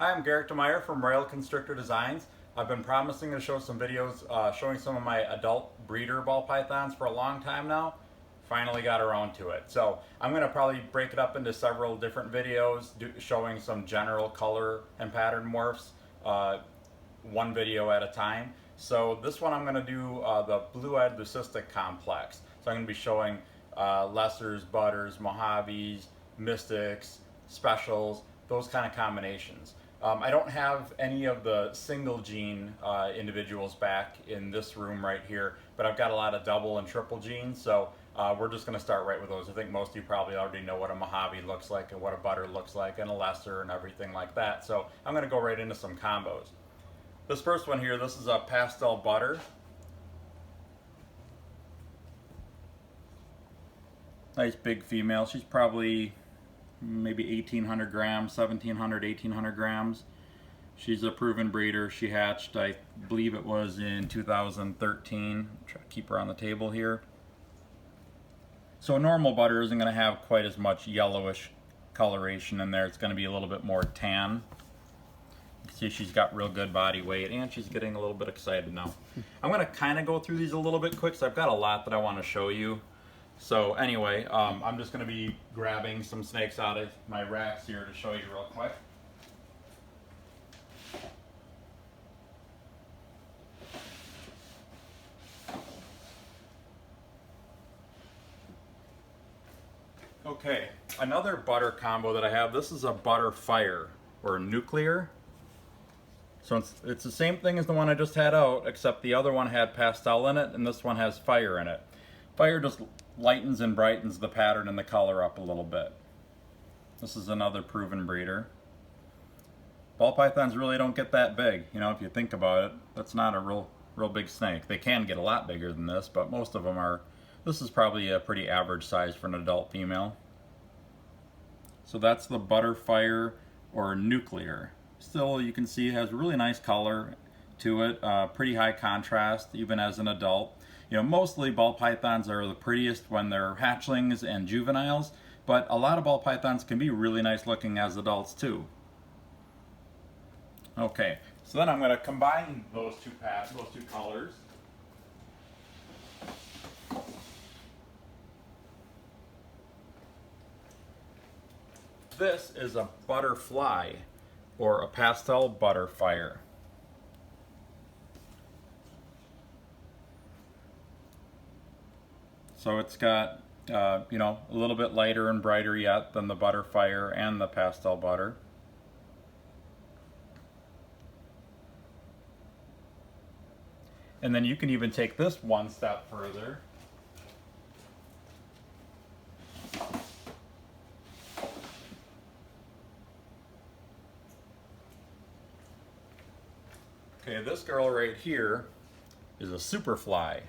Hi, I'm Garrett DeMeyer from Rail Constrictor Designs. I've been promising to show some videos showing some of my adult breeder ball pythons for a long time now. Finally got around to it. So I'm going to probably break it up into several different videos showing some general color and pattern morphs, one video at a time. So this one I'm going to do the blue-eyed leucistic complex. So I'm going to be showing lessers, butters, Mojaves, mystics, specials, those kind of combinations. I don't have any of the single gene individuals back in this room right here, but I've got a lot of double and triple genes, so we're just going to start right with those. I think most of you probably already know what a Mojave looks like and what a butter looks like and a lesser and everything like that, so I'm going to go right into some combos. This first one here, this is a Pastel Butter. Nice big female. She's probably maybe 1,800 grams, 1,700, 1,800 grams. She's a proven breeder. She hatched, I believe it was in 2013. Try to keep her on the table here. So a normal butter isn't going to have quite as much yellowish coloration in there. It's going to be a little bit more tan. You can see she's got real good body weight, and she's getting a little bit excited now. I'm going to kind of go through these a little bit quick, so I've got a lot that I want to show you. So anyway, I'm just going to be grabbing some snakes out of my racks here to show you real quick. Okay, another butter combo that I have, this is a butter fire or nuclear. So it's the same thing as the one I just had out, except the other one had pastel in it and this one has fire in it. Fire just lightens and brightens the pattern and the color up a little bit. This is another proven breeder. Ball pythons really don't get that big, you know, if you think about it. That's not a real big snake. They can get a lot bigger than this, but most of them are. This is probably a pretty average size for an adult female. So that's the butter fire or nuclear. Still, you can see it has really nice color to it, pretty high contrast even as an adult. You know, mostly ball pythons are the prettiest when they're hatchlings and juveniles, but a lot of ball pythons can be really nice looking as adults too. Okay, so then I'm going to combine those two colors. This is a butterfly or a pastel butter fire. So it's got, you know, a little bit lighter and brighter yet than the butter fire and the pastel butter. And then you can even take this one step further. Okay, this girl right here is a super fly.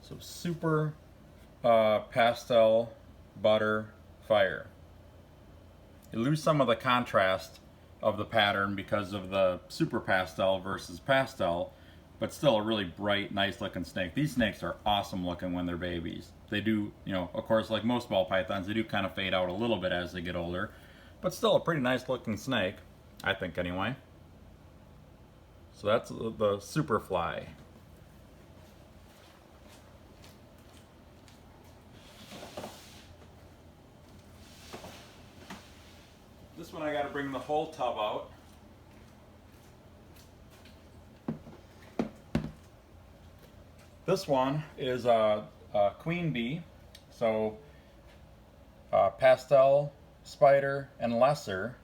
So super pastel butter fire. You lose some of the contrast of the pattern because of the super pastel versus pastel, but still a really bright, nice looking snake. These snakes are awesome looking when they're babies. They do, you know, of course, like most ball pythons, they do kind of fade out a little bit as they get older, but still a pretty nice looking snake, I think anyway. So that's the super fly. This one I got to bring the whole tub out. This one is a queen bee, so pastel, spider, and lesser,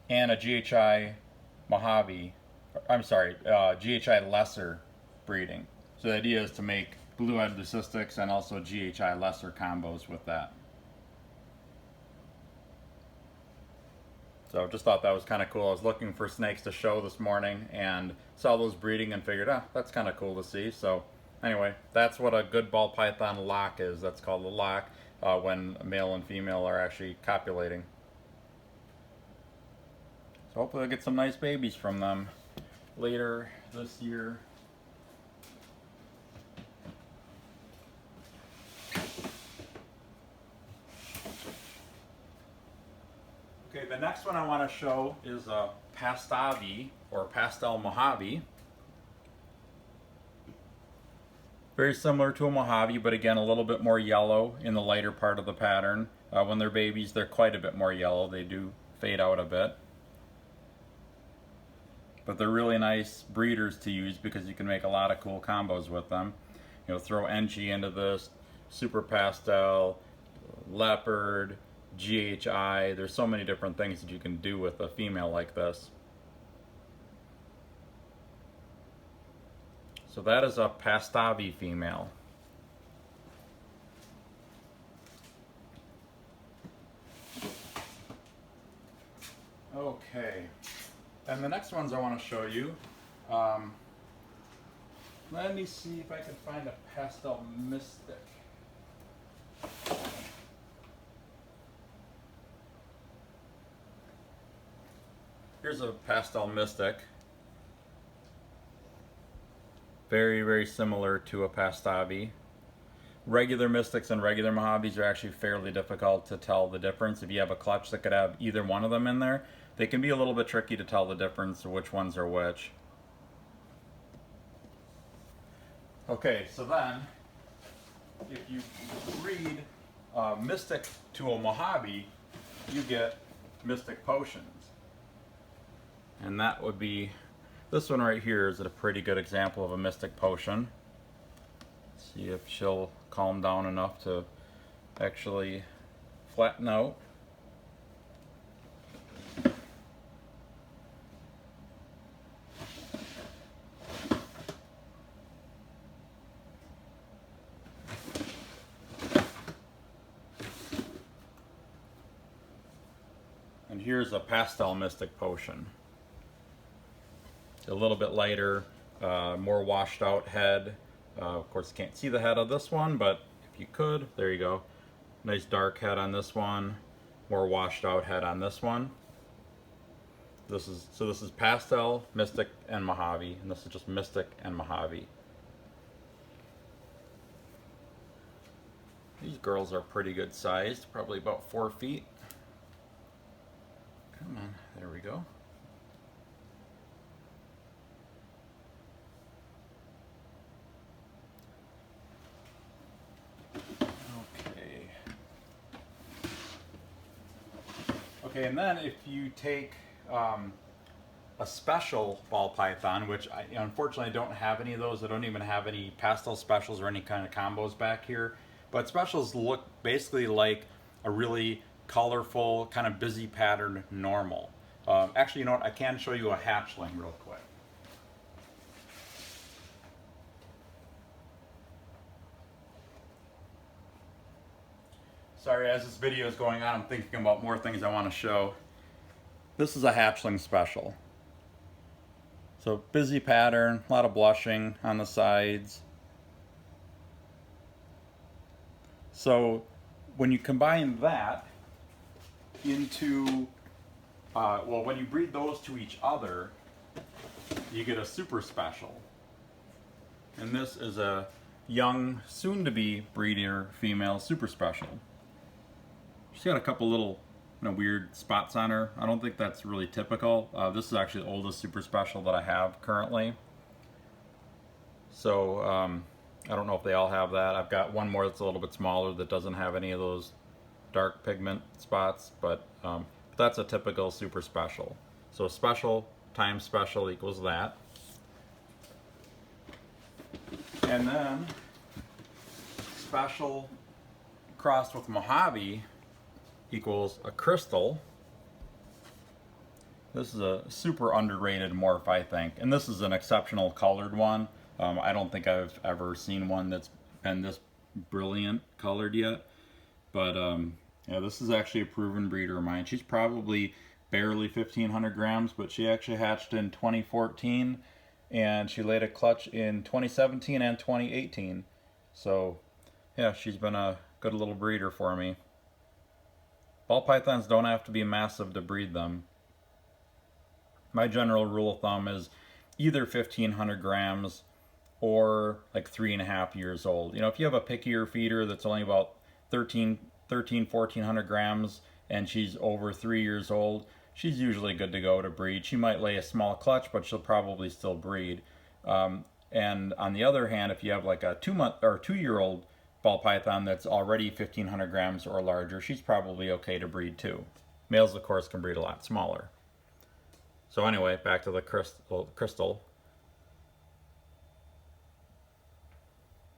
and a GHI Mojave. I'm sorry, GHI lesser breeding. So the idea is to make blue-eyed leucistics and also GHI lesser combos with that. So just thought that was kind of cool. I was looking for snakes to show this morning and saw those breeding and figured, that's kind of cool to see. So anyway, that's what a good ball python lock is. That's called a lock when male and female are actually copulating. So hopefully I'll get some nice babies from them later this year. Okay, the next one one I want to show is a Pastavi or Pastel Mojave. Very similar to a Mojave, but again a little bit more yellow in the lighter part of the pattern. When they're babies, they're quite a bit more yellow. They do fade out a bit. But they're really nice breeders to use because you can make a lot of cool combos with them. You know, throw NG into this, Super Pastel, Leopard, GHI. There's so many different things that you can do with a female like this. So that is a Pastavi female. Okay, and the next ones I want to show you. Let me see if I can find a Pastel Mystic. Here's a Pastel Mystic. Very, very similar to a Pastavi. Regular Mystics and regular Mojaves are actually fairly difficult to tell the difference. If you have a clutch that could have either one of them in there, they can be a little bit tricky to tell the difference of which ones are which. Okay, so then, if you breed Mystic to a Mojave, you get Mystic Potions. And that would be, this one right here is a pretty good example of a Mystic Potion. Let's see if she'll calm down enough to actually flatten out. And here's a Pastel Mystic Potion. A little bit lighter, more washed out head. Of course, you can't see the head of this one, but if you could, there you go. Nice dark head on this one, more washed out head on this one. This is Pastel, Mystic, and Mojave, and this is just Mystic and Mojave. These girls are pretty good sized, probably about 4 feet. Come on, there we go. Okay, and then if you take a special ball python, which I unfortunately don't have any of those. I don't even have any pastel specials or any kind of combos back here. But specials look basically like a really colorful, kind of busy pattern normal. Actually, you know what? I can show you a hatchling real quick. Sorry, as this video is going on, I'm thinking about more things I want to show. This is a hatchling special. So busy pattern, a lot of blushing on the sides. So when you combine that into, well, when you breed those to each other, you get a super special. And this is a young, soon-to-be breeder female super special. She's got a couple little weird spots on her. I don't think that's really typical. This is actually the oldest super special that I have currently. So I don't know if they all have that. I've got one more that's a little bit smaller that doesn't have any of those dark pigment spots, but that's a typical super special. So special times special equals that. And then special crossed with Mojave equals a crystal. This is a super underrated morph, I think, and this is an exceptional colored one. I don't think I've ever seen one that's been this brilliant colored yet, but yeah, this is actually a proven breeder of mine. She's probably barely 1,500 grams, but she actually hatched in 2014 and she laid a clutch in 2017 and 2018. So yeah, she's been a good little breeder for me. Ball pythons don't have to be massive to breed them. My general rule of thumb is either 1,500 grams or like 3.5 years old. You know, if you have a pickier feeder that's only about 1,400 grams and she's over 3 years old, she's usually good to go to breed. She might lay a small clutch, but she'll probably still breed. And on the other hand, if you have like a 2-month or 2-year-old ball python that's already 1,500 grams or larger, she's probably okay to breed too. Males, of course, can breed a lot smaller. So anyway, back to the crystal.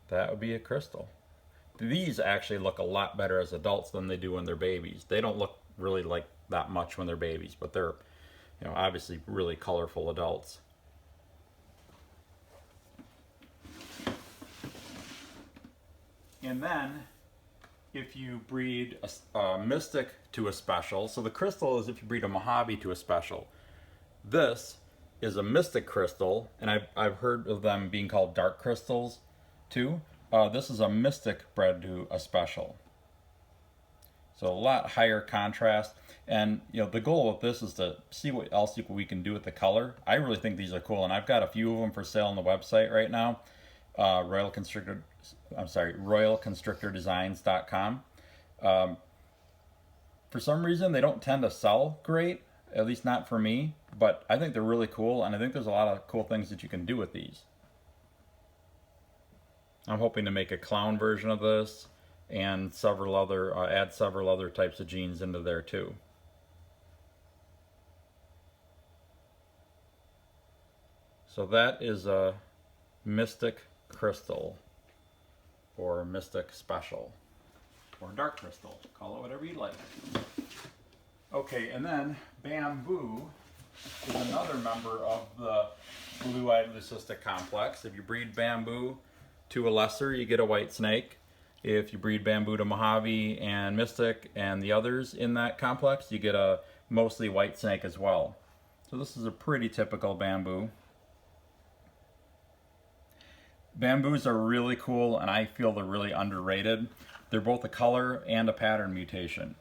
That would be a crystal. These actually look a lot better as adults than they do when they're babies. They don't look really like that much when they're babies, but they're, you know, obviously really colorful adults. And then if you breed a Mystic to a special, so the crystal is if you breed a Mojave to a special. This is a Mystic crystal, and I've heard of them being called dark crystals too. This is a Mystic bred to a special. So a lot higher contrast, and you know the goal with this is to see what else we can do with the color. I really think these are cool, and I've got a few of them for sale on the website right now. RoyalConstrictorDesigns.com. For some reason, they don't tend to sell great, at least not for me, but I think they're really cool, and I think there's a lot of cool things that you can do with these. I'm hoping to make a clown version of this and several other, add several other types of genes into there too. So that is a Mystic crystal, or Mystic special, or dark crystal, call it whatever you like. Okay, and then bamboo is another member of the blue-eyed leucistic complex. If you breed bamboo to a lesser, you get a white snake. If you breed bamboo to Mojave and Mystic and the others in that complex, you get a mostly white snake as well. So this is a pretty typical bamboo. Bamboos are really cool, and I feel they're really underrated. They're both a color and a pattern mutation.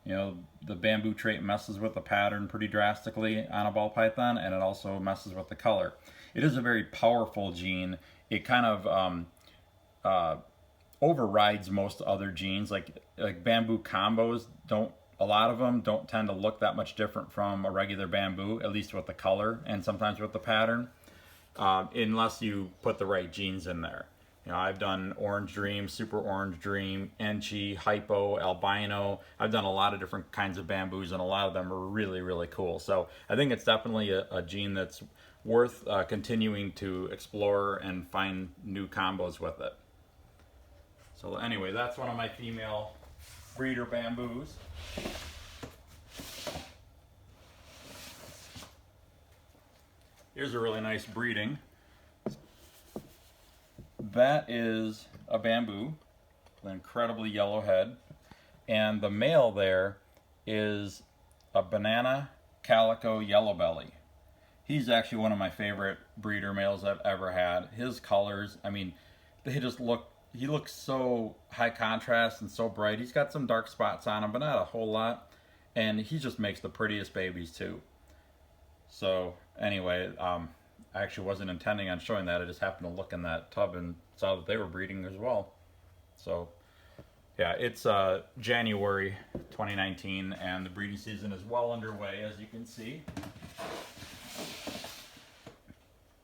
You know, the bamboo trait messes with the pattern pretty drastically on a ball python, and it also messes with the color. It is a very powerful gene. It kind of overrides most other genes. Like bamboo combos don't, a lot of them don't tend to look that much different from a regular bamboo, at least with the color and sometimes with the pattern. Unless you put the right genes in there. You know, I've done Orange Dream, Super Orange Dream, Enchi, Hypo, Albino. I've done a lot of different kinds of bamboos, and a lot of them are really, really cool. So I think it's definitely a gene that's worth continuing to explore and find new combos with it. So anyway, that's one of my female breeder bamboos. Here's a really nice breeding. That is a bamboo with an incredibly yellow head. And the male there is a banana calico Yellow-Bellied. He's actually one of my favorite breeder males I've ever had. His colors, I mean, they just look, he looks so high contrast and so bright. He's got some dark spots on him, but not a whole lot. And he just makes the prettiest babies too. So anyway, I actually wasn't intending on showing that. I just happened to look in that tub and saw that they were breeding as well. So yeah, it's January 2019, and the breeding season is well underway, as you can see.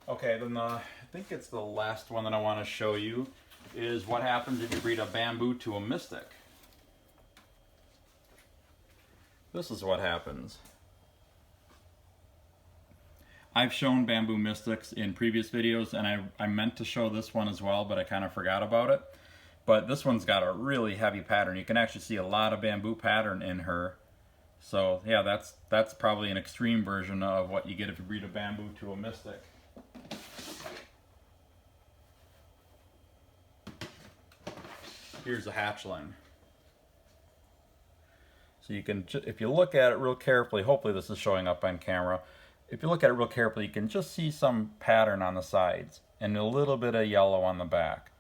Okay, then I think it's the last one that I want to show you is what happens if you breed a bamboo to a Mystic. This is what happens. I've shown bamboo mystics in previous videos, and I meant to show this one as well, but I kind of forgot about it. But this one's got a really heavy pattern. You can actually see a lot of bamboo pattern in her. So yeah, that's probably an extreme version of what you get if you breed a bamboo to a Mystic. Here's a hatchling. So you can, if you look at it real carefully, hopefully this is showing up on camera. If you look at it real carefully, you can just see some pattern on the sides and a little bit of yellow on the back.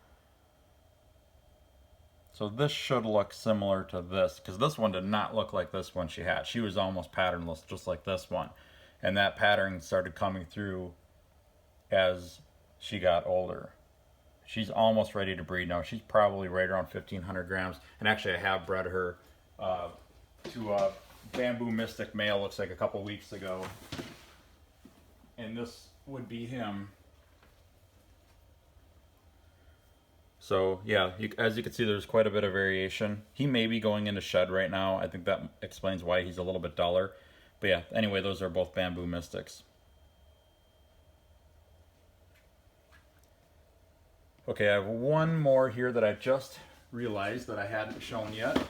So this should look similar to this, because this one did not look like this one she had. She was almost patternless, just like this one. And that pattern started coming through as she got older. She's almost ready to breed now. She's probably right around 1,500 grams. And actually I have bred her to a Bamboo Mystic male looks like a couple weeks ago. And this would be him. So yeah, as you can see, there's quite a bit of variation. He may be going into shed right now. I think that explains why he's a little bit duller. But yeah, anyway, those are both Bamboo Mystics. Okay, I have one more here that I just realized that I hadn't shown yet.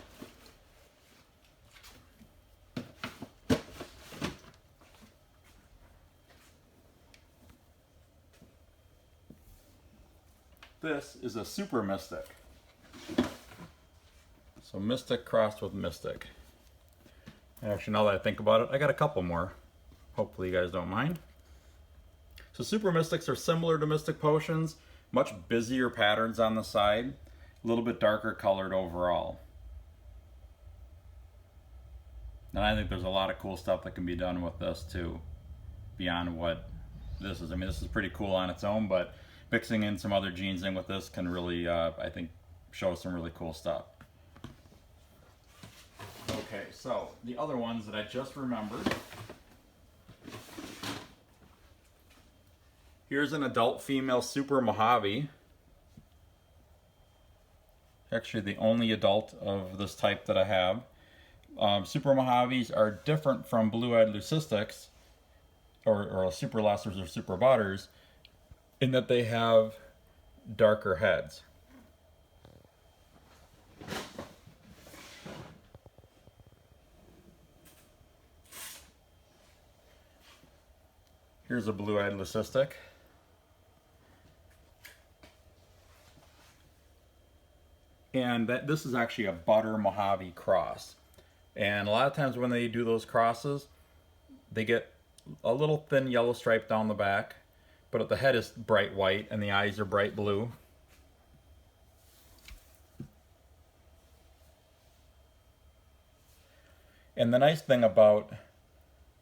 This is a Super Mystic. So Mystic crossed with Mystic. Actually, now that I think about it, I got a couple more. Hopefully you guys don't mind. So Super Mystics are similar to Mystic Potions, much busier patterns on the side, a little bit darker colored overall. And I think there's a lot of cool stuff that can be done with this too, beyond what this is. I mean, this is pretty cool on its own, but mixing in some other genes in with this can really, I think, show some really cool stuff. Okay, so the other ones that I just remembered. Here's an adult female Super Mojave. Actually, the only adult of this type that I have. Super Mojaves are different from blue-eyed Leucistics, or Super Lessers or Super Butters, in that they have darker heads. Here's a blue-eyed Leucistic. And this is actually a Butter Mojave cross. And a lot of times when they do those crosses, they get a little thin yellow stripe down the back, but the head is bright white and the eyes are bright blue. And the nice thing about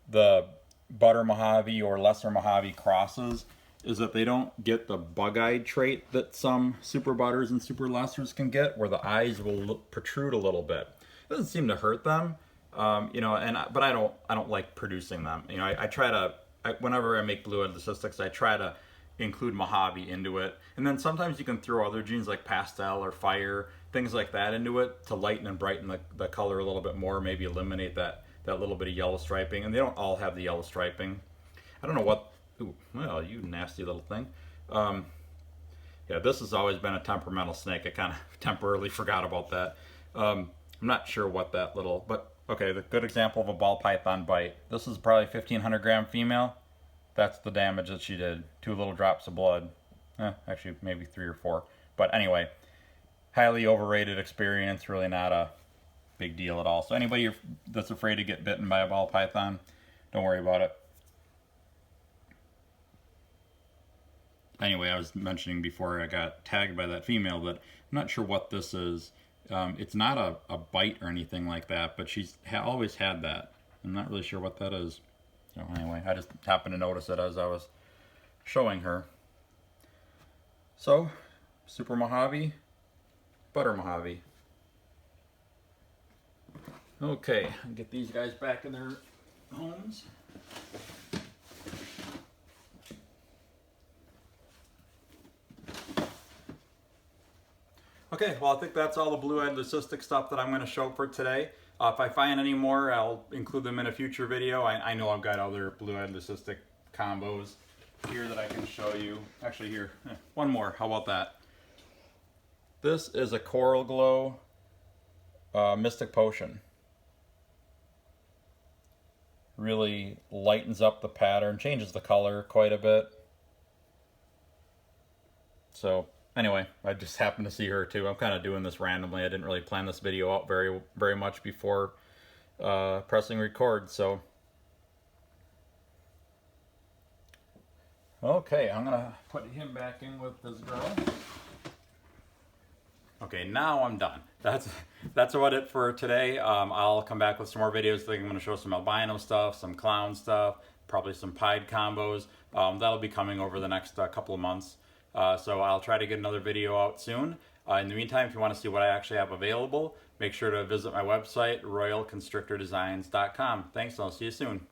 the Butter Mojave or Lesser Mojave crosses is that they don't get the bug-eyed trait that some Super Butters and Super Lessers can get, where the eyes will protrude a little bit. It doesn't seem to hurt them, you know, but I don't like producing them. You know, I try to, whenever I make blue-eyed Leucistics, I try to include Mojave into it. And then sometimes you can throw other genes like pastel or fire, things like that into it to lighten and brighten the color a little bit more, maybe eliminate that little bit of yellow striping. And they don't all have the yellow striping. I don't know what, ooh, well, you nasty little thing. Yeah, this has always been a temperamental snake. I kind of temporarily forgot about that. I'm not sure what that little, but okay, the good example of a ball python bite. This is probably 1,500 gram female. That's the damage that she did. 2 little drops of blood. Actually, maybe 3 or 4. But anyway, highly overrated experience. Really not a big deal at all. So anybody that's afraid to get bitten by a ball python, don't worry about it. Anyway, I was mentioning before I got tagged by that female that I'm not sure what this is. It's not a bite or anything like that, but she's always had that. I'm not really sure what that is. So anyway, I just happened to notice it as I was showing her. So, Super Mojave, Butter Mojave. Okay, I'll get these guys back in their homes. Okay, well I think that's all the blue-eyed Leucistic stuff that I'm going to show for today. If I find any more, I'll include them in a future video. I know I've got other blue-eyed Leucistic combos here that I can show you. Actually here, one more, how about that? This is a Coral Glow Mystic Potion. Really lightens up the pattern, changes the color quite a bit. So anyway, I just happened to see her too. I'm kind of doing this randomly. I didn't really plan this video out very much before pressing record. So okay, I'm gonna put him back in with this girl. Okay, now I'm done. That's about it for today. I'll come back with some more videos. I think I'm going to show some albino stuff, some clown stuff, probably some pied combos. That'll be coming over the next couple of months. So I'll try to get another video out soon. In the meantime, if you want to see what I actually have available, make sure to visit my website, royalconstrictordesigns.com. Thanks, and I'll see you soon.